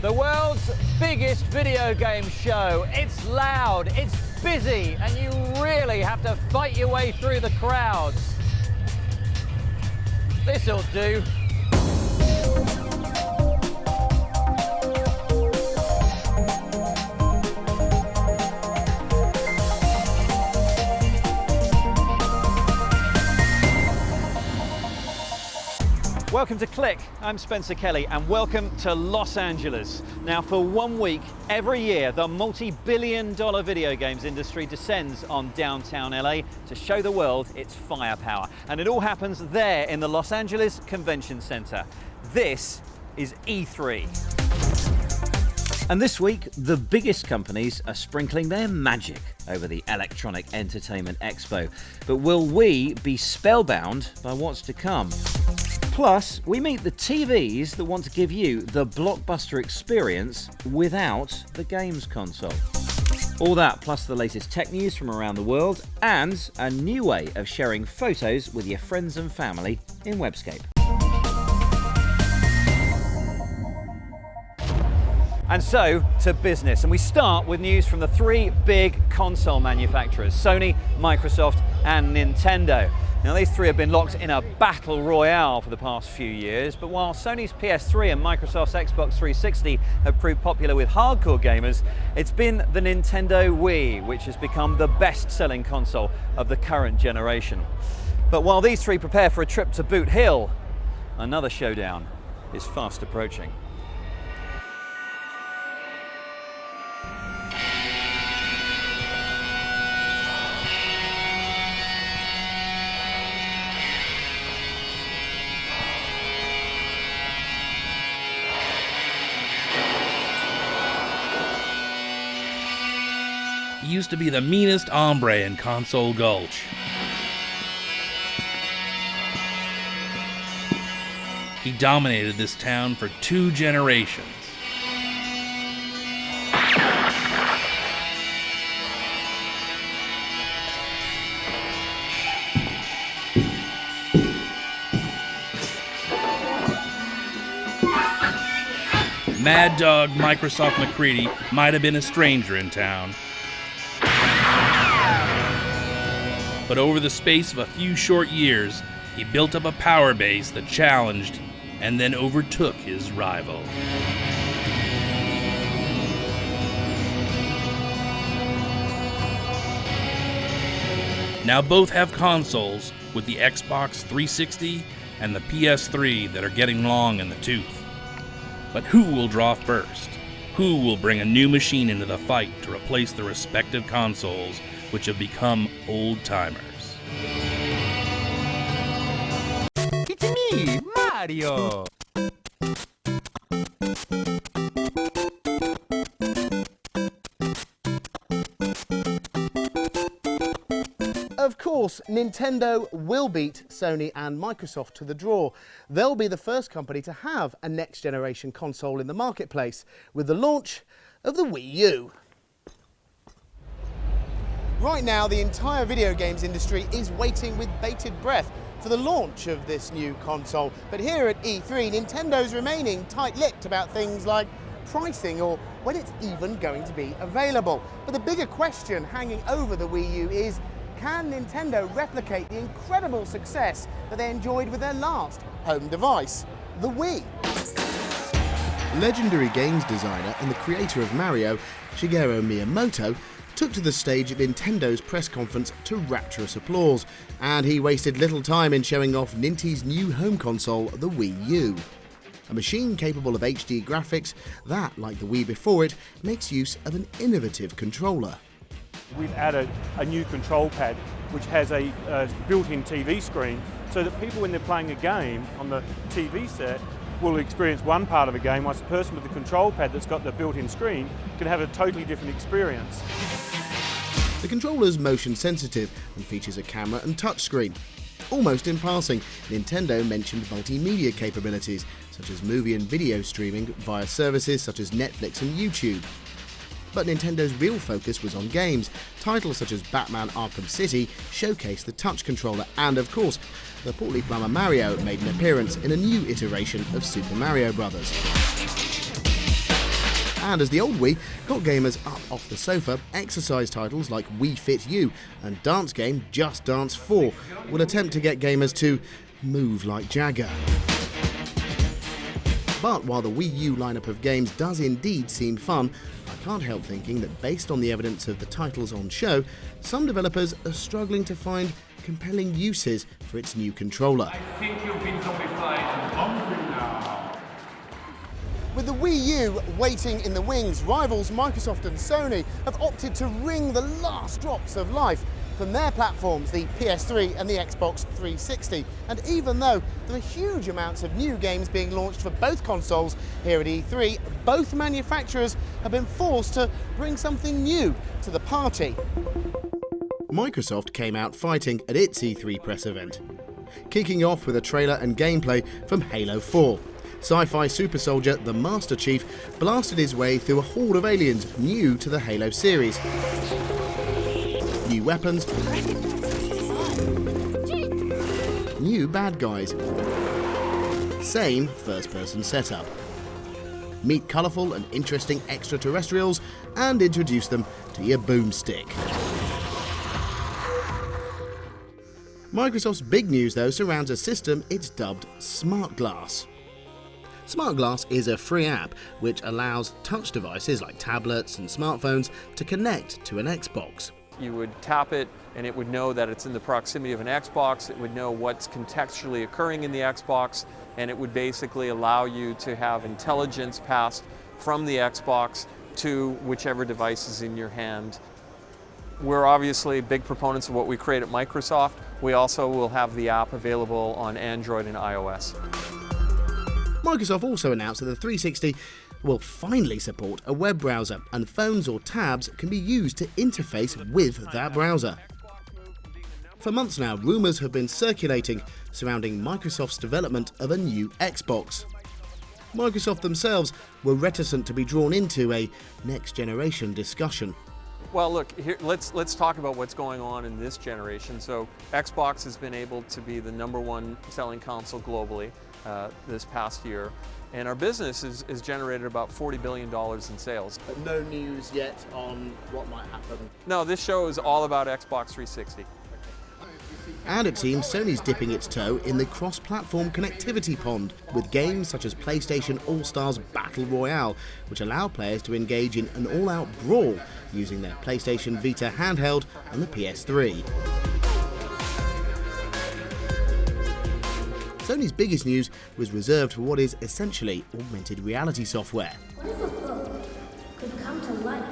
the world's biggest video game show. It's loud, it's busy, and you really have to fight your way through the crowds. This'll do. Welcome to Click, I'm Spencer Kelly and welcome to Los Angeles. Now for 1 week, every year the multi-billion-dollar video games industry descends on downtown LA to show the world its firepower. And it all happens there in the Los Angeles Convention Center. This is E3. And this week, the biggest companies are sprinkling their magic over the Electronic Entertainment Expo. But will we be spellbound by what's to come? Plus, we meet the TVs that want to give you the blockbuster experience without the games console. All that plus the latest tech news from around the world and a new way of sharing photos with your friends and family in Webscape. And so, to business. And we start with news from the three big console manufacturers, Sony, Microsoft and Nintendo. Now these three have been locked in a battle royale for the past few years, but while Sony's PS3 and Microsoft's Xbox 360 have proved popular with hardcore gamers, it's been the Nintendo Wii which has become the best-selling console of the current generation. But while these three prepare for a trip to Boot Hill, another showdown is fast approaching. He used to be the meanest hombre in Console Gulch. He dominated this town for 2 generations. Mad Dog Microsoft McCready might have been a stranger in town. But over the space of a few short years, he built up a power base that challenged and then overtook his rival. Now both have consoles, with the Xbox 360 and the PS3 that are getting long in the tooth. But who will draw first? Who will bring a new machine into the fight to replace the respective consoles which have become old-timers? It's me, Mario! Of course, Nintendo will beat Sony and Microsoft to the draw. They'll be the first company to have a next-generation console in the marketplace with the launch of the Wii U. Right now, the entire video games industry is waiting with bated breath for the launch of this new console. But here at E3, Nintendo's remaining tight-lipped about things like pricing or when it's even going to be available. But the bigger question hanging over the Wii U is, can Nintendo replicate the incredible success that they enjoyed with their last home device, the Wii? Legendary games designer and the creator of Mario, Shigeru Miyamoto, took to the stage at Nintendo's press conference to rapturous applause, and he wasted little time in showing off Nintendo's new home console, the Wii U. A machine capable of HD graphics that, like the Wii before it, makes use of an innovative controller. We've added a new control pad which has a built-in TV screen so that people, when they're playing a game on the TV set, will experience one part of a game, whilst the person with the control pad that's got the built-in screen can have a totally different experience. The controller's motion sensitive and features a camera and touchscreen. Almost in passing, Nintendo mentioned multimedia capabilities, such as movie and video streaming via services such as Netflix and YouTube. But Nintendo's real focus was on games. Titles such as Batman Arkham City showcased the touch controller, and of course, the portly plumber Mario made an appearance in a new iteration of Super Mario Bros. And as the old Wii got gamers up off the sofa, exercise titles like Wii Fit U and dance game Just Dance 4 will attempt to get gamers to move like Jagger. But while the Wii U lineup of games does indeed seem fun, I can't help thinking that based on the evidence of the titles on show, some developers are struggling to find compelling uses for its new controller. I think you've been zombified and hungry now. With the Wii U waiting in the wings, rivals Microsoft and Sony have opted to wring the last drops of life from their platforms, the PS3 and the Xbox 360. And even though there are huge amounts of new games being launched for both consoles here at E3, both manufacturers have been forced to bring something new to the party. Microsoft came out fighting at its E3 press event, kicking off with a trailer and gameplay from Halo 4. Sci-fi super soldier, the Master Chief, blasted his way through a horde of aliens new to the Halo series. New weapons, new bad guys, same first-person setup. Meet colourful and interesting extraterrestrials and introduce them to your boomstick. Microsoft's big news, though, surrounds a system it's dubbed Smart Glass. Smart Glass is a free app which allows touch devices like tablets and smartphones to connect to an Xbox. You would tap it and it would know that it's in the proximity of an Xbox, it would know what's contextually occurring in the Xbox, and it would basically allow you to have intelligence passed from the Xbox to whichever device is in your hand. We're obviously big proponents of what we create at Microsoft. We also will have the app available on Android and iOS. Microsoft also announced that the 360 will finally support a web browser, and phones or tabs can be used to interface with that browser. For months now, rumours have been circulating surrounding Microsoft's development of a new Xbox. Microsoft themselves were reticent to be drawn into a next-generation discussion. Well, look, here, let's talk about what's going on in this generation. So Xbox has been able to be the #1 selling console globally this past year, and our business is generated about $40 billion in sales. But no news yet on what might happen. No, this show is all about Xbox 360. And it seems Sony's dipping its toe in the cross-platform connectivity pond, with games such as PlayStation All-Stars Battle Royale, which allow players to engage in an all-out brawl using their PlayStation Vita handheld and the PS3. Sony's biggest news was reserved for what is essentially augmented reality software. What if a book could come to life?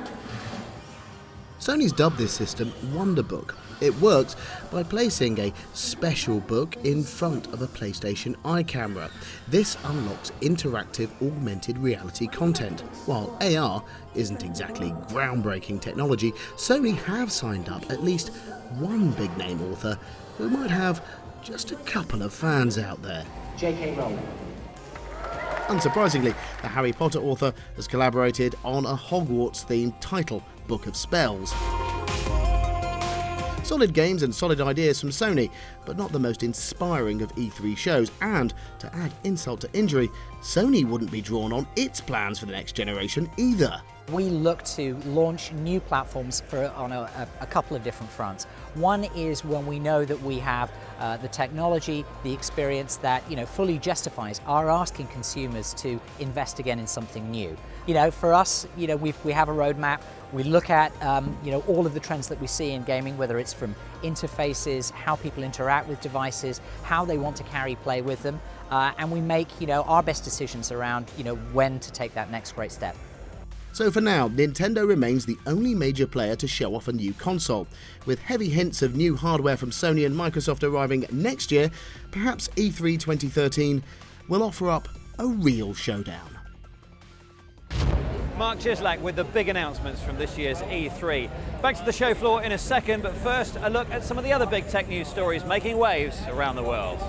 Sony's dubbed this system Wonderbook. It works by placing a special book in front of a PlayStation Eye camera. This unlocks interactive augmented reality content. While AR isn't exactly groundbreaking technology, Sony have signed up at least one big-name author who might have just a couple of fans out there. J.K. Rowling. Unsurprisingly, the Harry Potter author has collaborated on a Hogwarts-themed title, Book of Spells. Solid games and solid ideas from Sony, but not the most inspiring of E3 shows. And, to add insult to injury, Sony wouldn't be drawn on its plans for the next generation either. We look to launch new platforms on a couple of different fronts. One is when we know that we have the technology, the experience that fully justifies our asking consumers to invest again in something new. For us, we have a roadmap. We look at all of the trends that we see in gaming, whether it's from interfaces, how people interact with devices, how they want to carry play with them, and we make our best decisions around when to take that next great step. So for now, Nintendo remains the only major player to show off a new console. With heavy hints of new hardware from Sony and Microsoft arriving next year, perhaps E3 2013 will offer up a real showdown. Mark Chislak with the big announcements from this year's E3. Back to the show floor in a second, but first a look at some of the other big tech news stories making waves around the world.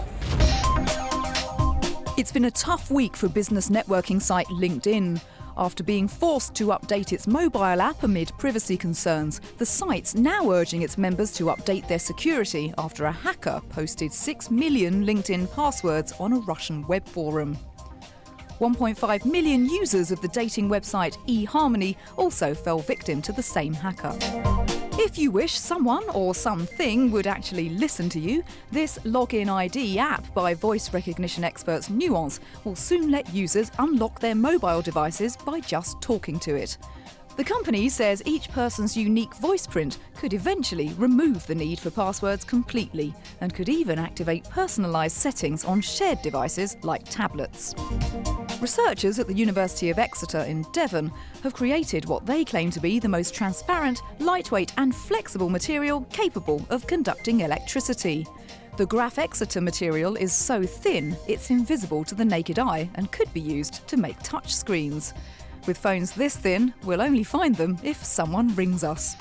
It's been a tough week for business networking site LinkedIn. After being forced to update its mobile app amid privacy concerns, the site's now urging its members to update their security after a hacker posted 6 million LinkedIn passwords on a Russian web forum. 1.5 million users of the dating website eHarmony also fell victim to the same hacker. If you wish someone or something would actually listen to you, this Login ID app by voice recognition experts Nuance will soon let users unlock their mobile devices by just talking to it. The company says each person's unique voice print could eventually remove the need for passwords completely and could even activate personalised settings on shared devices like tablets. Researchers at the University of Exeter in Devon have created what they claim to be the most transparent, lightweight and flexible material capable of conducting electricity. The Graph Exeter material is so thin it's invisible to the naked eye and could be used to make touch screens. With phones this thin, we'll only find them if someone rings us.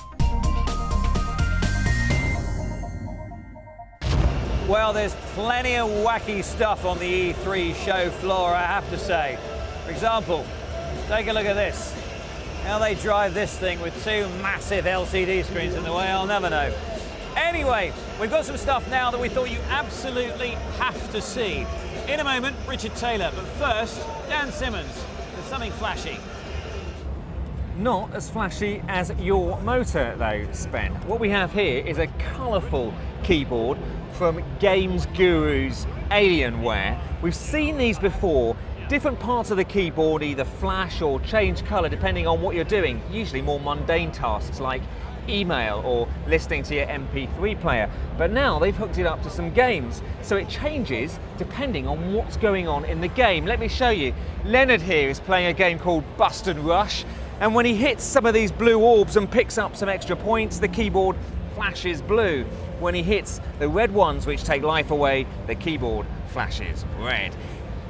Well, there's plenty of wacky stuff on the E3 show floor, I have to say. For example, take a look at this. How they drive this thing with two massive LCD screens in the way, I'll never know. Anyway, we've got some stuff now that we thought you absolutely have to see. In a moment, Richard Taylor, but first, Dan Simmons with something flashy. Not as flashy as your motor though, Spen. What we have here is a colourful keyboard from Games Guru's Alienware. We've seen these before. Different parts of the keyboard either flash or change colour depending on what you're doing, usually more mundane tasks like email or listening to your MP3 player. But now they've hooked it up to some games, so it changes depending on what's going on in the game. Let me show you. Leonard here is playing a game called Bust and Rush, and when he hits some of these blue orbs and picks up some extra points, the keyboard flashes blue. When he hits the red ones which take life away, the keyboard flashes red.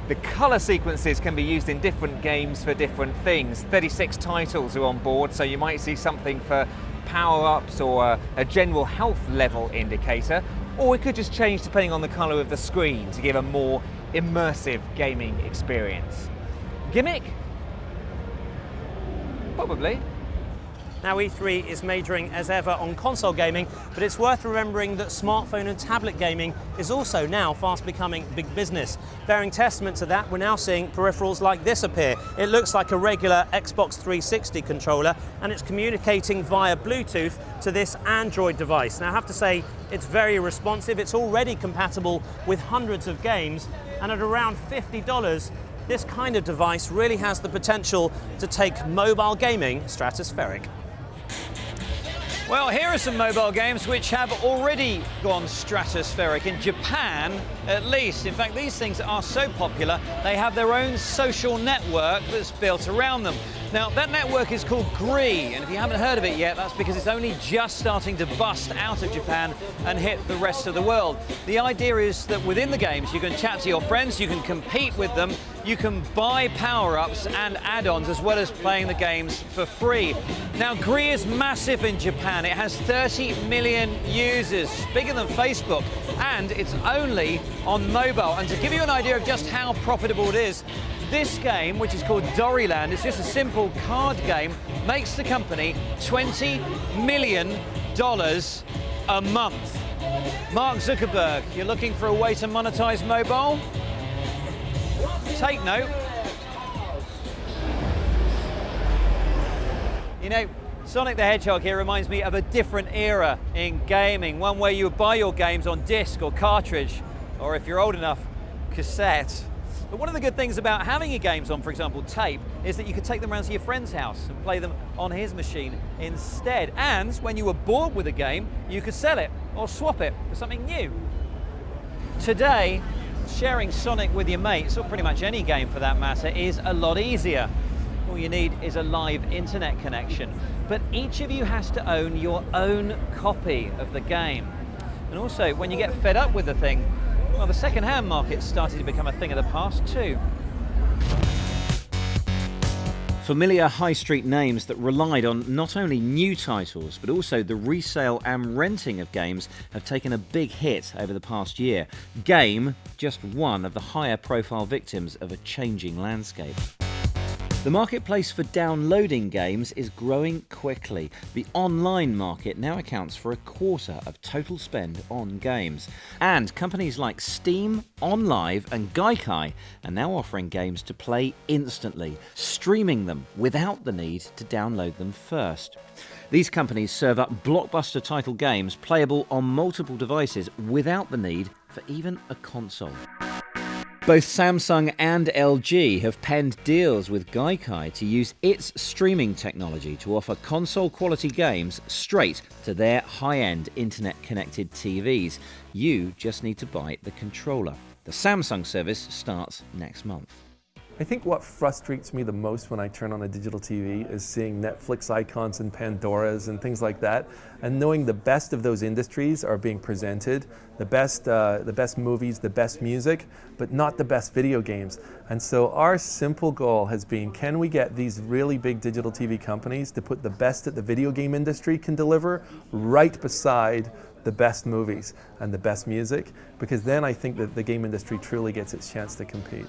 The colour sequences can be used in different games for different things. 36 titles are on board, so you might see something for power-ups or a general health level indicator, or it could just change depending on the colour of the screen to give a more immersive gaming experience. Gimmick? Probably. Now E3 is majoring as ever on console gaming, but it's worth remembering that smartphone and tablet gaming is also now fast becoming big business. Bearing testament to that, we're now seeing peripherals like this appear. It looks like a regular Xbox 360 controller, and it's communicating via Bluetooth to this Android device. Now I have to say, it's very responsive. It's already compatible with hundreds of games, and at around $50, this kind of device really has the potential to take mobile gaming stratospheric. Well, here are some mobile games which have already gone stratospheric, in Japan at least. In fact, these things are so popular, they have their own social network that's built around them. Now, that network is called Gree, and if you haven't heard of it yet, that's because it's only just starting to bust out of Japan and hit the rest of the world. The idea is that within the games, you can chat to your friends, you can compete with them, you can buy power-ups and add-ons, as well as playing the games for free. Now, Gree is massive in Japan. It has 30 million users, bigger than Facebook, and it's only on mobile. And to give you an idea of just how profitable it is, this game, which is called Doryland, is just a simple card game, makes the company $20 million a month. Mark Zuckerberg, you're looking for a way to monetize mobile? Take note. You know, Sonic the Hedgehog here reminds me of a different era in gaming, one where you would buy your games on disc or cartridge, or if you're old enough, cassette. But one of the good things about having your games on, for example, tape, is that you could take them around to your friend's house and play them on his machine instead. And when you were bored with a game, you could sell it or swap it for something new. Today, sharing Sonic with your mates, or pretty much any game for that matter, is a lot easier. All you need is a live internet connection. But each of you has to own your own copy of the game. And also, when you get fed up with the thing, well, the second-hand market's started to become a thing of the past too. Familiar high street names that relied on not only new titles, but also the resale and renting of games have taken a big hit over the past year. Game, just one of the higher profile victims of a changing landscape. The marketplace for downloading games is growing quickly. The online market now accounts for a quarter of total spend on games. And companies like Steam, OnLive and Gaikai are now offering games to play instantly, streaming them without the need to download them first. These companies serve up blockbuster title games playable on multiple devices without the need for even a console. Both Samsung and LG have penned deals with Gaikai to use its streaming technology to offer console-quality games straight to their high-end internet-connected TVs. You just need to buy the controller. The Samsung service starts next month. I think what frustrates me the most when I turn on a digital TV is seeing Netflix icons and Pandoras and things like that, and knowing the best of those industries are being presented, the best movies, the best music, but not the best video games. And so our simple goal has been, can we get these really big digital TV companies to put the best that the video game industry can deliver right beside the best movies and the best music, because then I think that the game industry truly gets its chance to compete.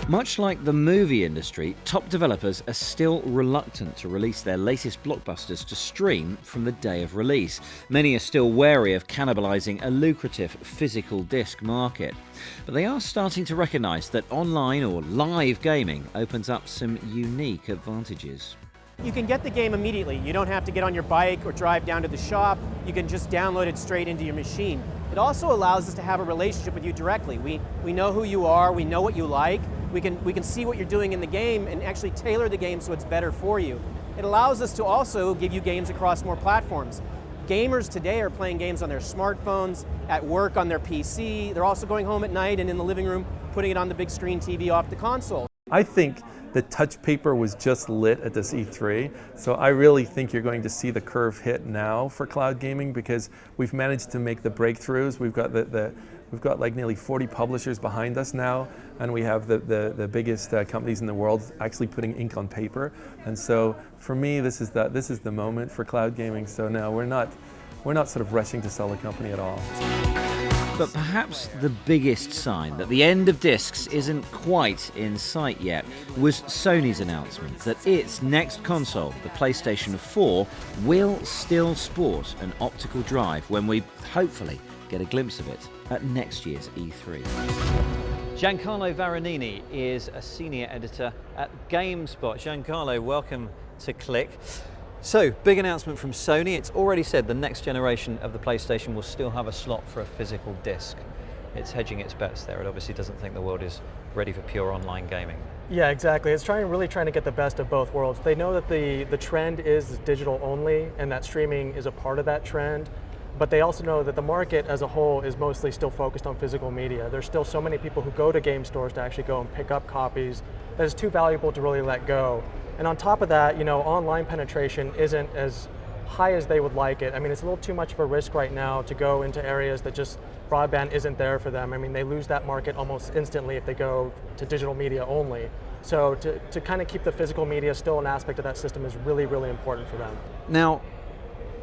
Much like the movie industry, top developers are still reluctant to release their latest blockbusters to stream from the day of release. Many are still wary of cannibalizing a lucrative physical disc market. But they are starting to recognize that online or live gaming opens up some unique advantages. You can get the game immediately. You don't have to get on your bike or drive down to the shop. You can just download it straight into your machine. It also allows us to have a relationship with you directly. We know who you are, we know what you like. We can see what you're doing in the game and actually tailor the game so it's better for you. It allows us to also give you games across more platforms. Gamers today are playing games on their smartphones, at work on their PC. They're also going home at night and in the living room putting it on the big screen TV off the console. I think the touch paper was just lit at this E3, so I really think you're going to see the curve hit now for cloud gaming, because we've managed to make the breakthroughs. We've got like nearly 40 publishers behind us now, and we have the biggest companies in the world actually putting ink on paper. And so for me, this is the moment for cloud gaming. So no, we're not sort of rushing to sell the company at all. But perhaps the biggest sign that the end of discs isn't quite in sight yet was Sony's announcement that its next console, the PlayStation 4, will still sport an optical drive when we hopefully get a glimpse of it at next year's E3. Giancarlo Varanini is a senior editor at GameSpot. Giancarlo, welcome to Click. So, big announcement from Sony. It's already said the next generation of the PlayStation will still have a slot for a physical disc. It's hedging its bets there. It obviously doesn't think the world is ready for pure online gaming. Yeah, exactly. It's really trying to get the best of both worlds. They know that the trend is digital only and that streaming is a part of that trend. But they also know that the market as a whole is mostly still focused on physical media. There's still so many people who go to game stores to actually go and pick up copies that is too valuable to really let go. And on top of that, online penetration isn't as high as they would like it. I mean, it's a little too much of a risk right now to go into areas that just broadband isn't there for them. I mean, they lose that market almost instantly if they go to digital media only. So to kind of keep the physical media still an aspect of that system is really, really important for them. Now,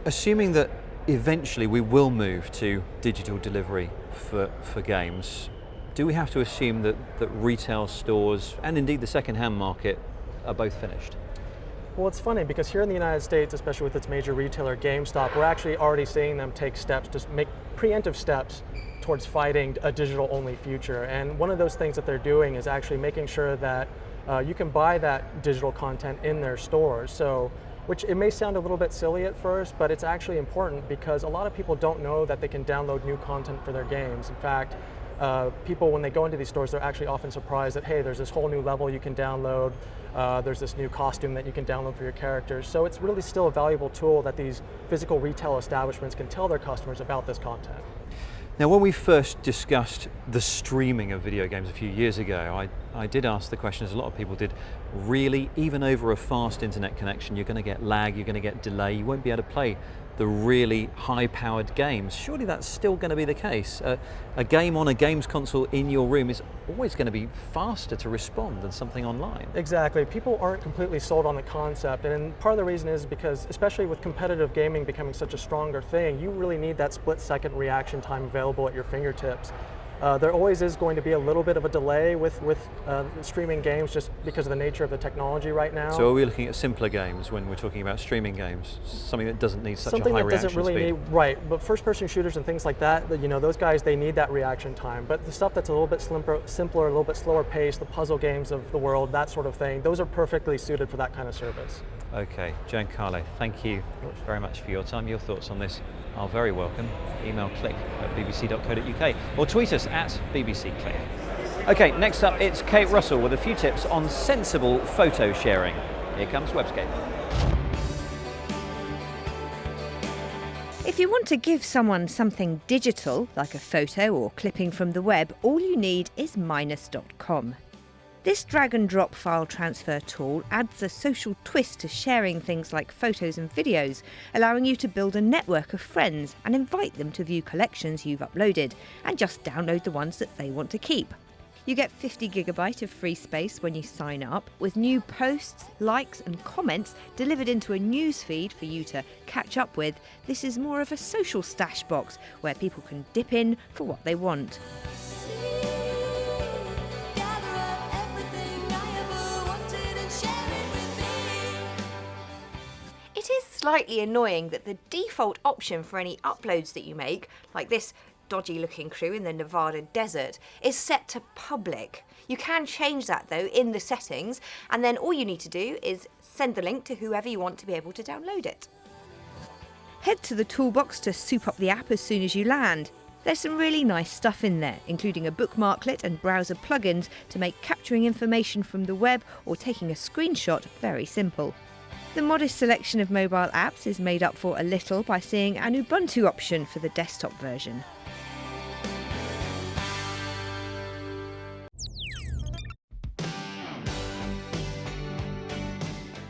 assuming that eventually we will move to digital delivery for games, do we have to assume that retail stores and indeed the second-hand market are both finished? Well, it's funny because here in the United States, especially with its major retailer GameStop, we're actually already seeing them take steps to make preemptive steps towards fighting a digital-only future. And one of those things that they're doing is actually making sure that you can buy that digital content in their stores. So, which it may sound a little bit silly at first, but it's actually important because a lot of people don't know that they can download new content for their games. In fact, people, when they go into these stores, they're actually often surprised that, hey, there's this whole new level you can download, there's this new costume that you can download for your characters. So it's really still a valuable tool that these physical retail establishments can tell their customers about this content. Now, when we first discussed the streaming of video games a few years ago, I did ask the question, as a lot of people did, really, even over a fast internet connection, you're going to get lag, you're going to get delay, you won't be able to play the really high-powered games. Surely that's still going to be the case. A game on a games console in your room is always going to be faster to respond than something online. Exactly. People aren't completely sold on the concept, and part of the reason is because, especially with competitive gaming becoming such a stronger thing, you really need that split-second reaction time available at your fingertips. There always is going to be a little bit of a delay with streaming games just because of the nature of the technology right now. So are we looking at simpler games when we're talking about streaming games? Something that doesn't need such Something a high that reaction doesn't really speed? need, right, but first-person shooters and things like that, you know, those guys, they need that reaction time. But the stuff that's a little bit simpler, a little bit slower paced, the puzzle games of the world, that sort of thing, those are perfectly suited for that kind of service. Okay, Giancarlo, thank you very much for your time. Your thoughts on this are very welcome. Email click@bbc.co.uk or tweet us at bbcclick. Okay, next up it's Kate Russell with a few tips on sensible photo sharing. Here comes Webscape. If you want to give someone something digital, like a photo or clipping from the web, all you need is minus.com. This drag and drop file transfer tool adds a social twist to sharing things like photos and videos, allowing you to build a network of friends and invite them to view collections you've uploaded, and just download the ones that they want to keep. You get 50 GB of free space when you sign up, with new posts, likes and comments delivered into a news feed for you to catch up with. This is more of a social stash box where people can dip in for what they want. It is slightly annoying that the default option for any uploads that you make, like this dodgy looking crew in the Nevada desert, is set to public. You can change that though in the settings, and then all you need to do is send the link to whoever you want to be able to download it. Head to the toolbox to soup up the app as soon as you land. There's some really nice stuff in there, including a bookmarklet and browser plugins to make capturing information from the web or taking a screenshot very simple. The modest selection of mobile apps is made up for a little by seeing an Ubuntu option for the desktop version.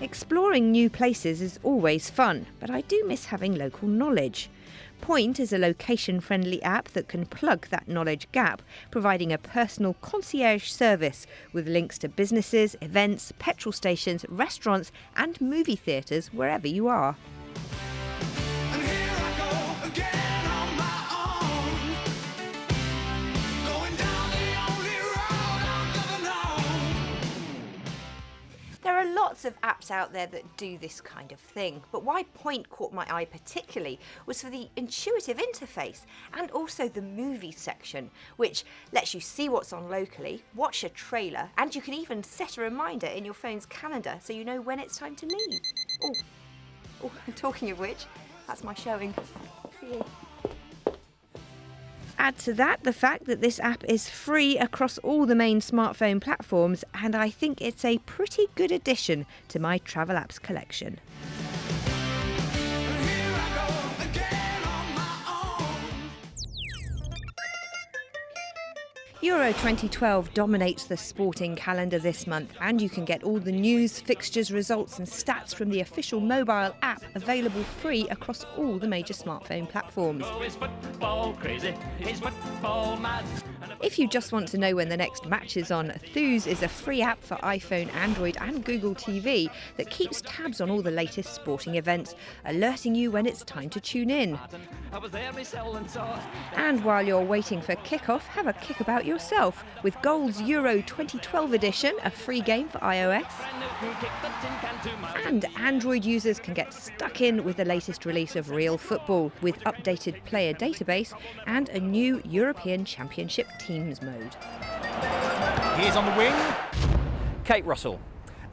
Exploring new places is always fun, but I do miss having local knowledge. Point is a location-friendly app that can plug that knowledge gap, providing a personal concierge service with links to businesses, events, petrol stations, restaurants and movie theatres wherever you are. There are lots of apps out there that do this kind of thing, but why Point caught my eye particularly was for the intuitive interface and also the movies section, which lets you see what's on locally, watch a trailer, and you can even set a reminder in your phone's calendar so you know when it's time to leave. Oh, talking of which, that's my showing. Add to that the fact that this app is free across all the main smartphone platforms, and I think it's a pretty good addition to my travel apps collection. Euro 2012 dominates the sporting calendar this month, and you can get all the news, fixtures, results and stats from the official mobile app, available free across all the major smartphone platforms. If you just want to know when the next match is on, Thooz is a free app for iPhone, Android and Google TV that keeps tabs on all the latest sporting events, alerting you when it's time to tune in. And while you're waiting for kick-off, have a kick about yourself with Goal's Euro 2012 edition, a free game for iOS. And Android users can get stuck in with the latest release of Real Football, with updated player database and a new European Championship Teams mode. Here's on the wing, Kate Russell.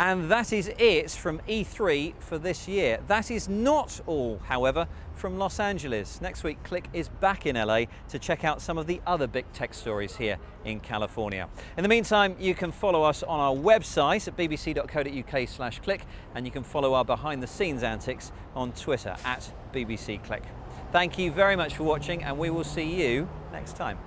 And that is it from E3 for this year. That is not all, however, from Los Angeles. Next week, Click is back in LA to check out some of the other big tech stories here in California. In the meantime, you can follow us on our website at bbc.co.uk/click, and you can follow our behind-the-scenes antics on Twitter at @BBCClick. Thank you very much for watching, and we will see you next time.